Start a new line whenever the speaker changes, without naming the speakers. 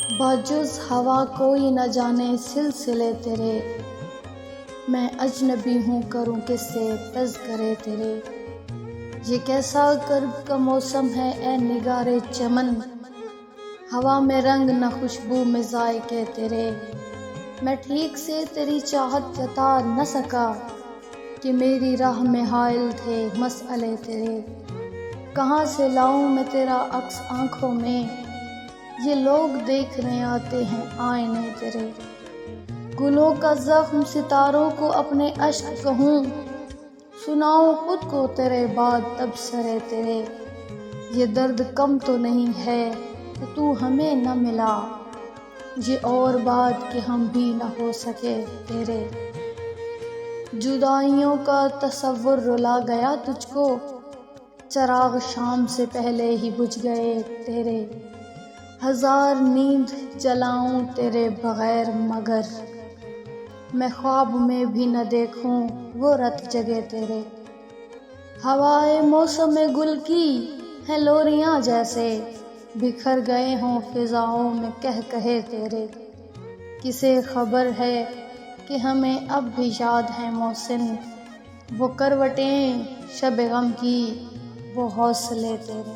बाजुज़ हवा कोई न जाने सिलसिले तेरे, मैं अजनबी हूँ करूँ किससे तज़किरे तेरे। ये कैसा कर्ब का मौसम है ए निगारे चमन, हवा में रंग न खुशबू में ज़ायके तेरे। मैं ठीक से तेरी चाहत जता न सका कि मेरी राह में हाइल थे मसअले तेरे। कहाँ से लाऊं मैं तेरा अक्स आँखों में, ये लोग देखने आते हैं आईने तेरे। गुलों का ज़ख्म सितारों को अपने अश्क कहूँ, सुनाऊं खुद को तेरे बाद तबसरे तेरे। ये दर्द कम तो नहीं है कि तू हमें न मिला, ये और बात कि हम भी न हो सके तेरे। जुदाइयों का तसव्वुर रुला गया तुझको, चराग शाम से पहले ही बुझ गए तेरे। हजार नींद जलाऊं तेरे बगैर मगर, मैं ख्वाब में भी न देखूं वो रत जगे तेरे। हवाए मौसम गुल की है लोरियां जैसे, बिखर गए हों फिजाओं में कह कहे तेरे। किसे खबर है कि हमें अब भी याद है मोहसिन, वो करवटें शब गम की वो हौसले तेरे।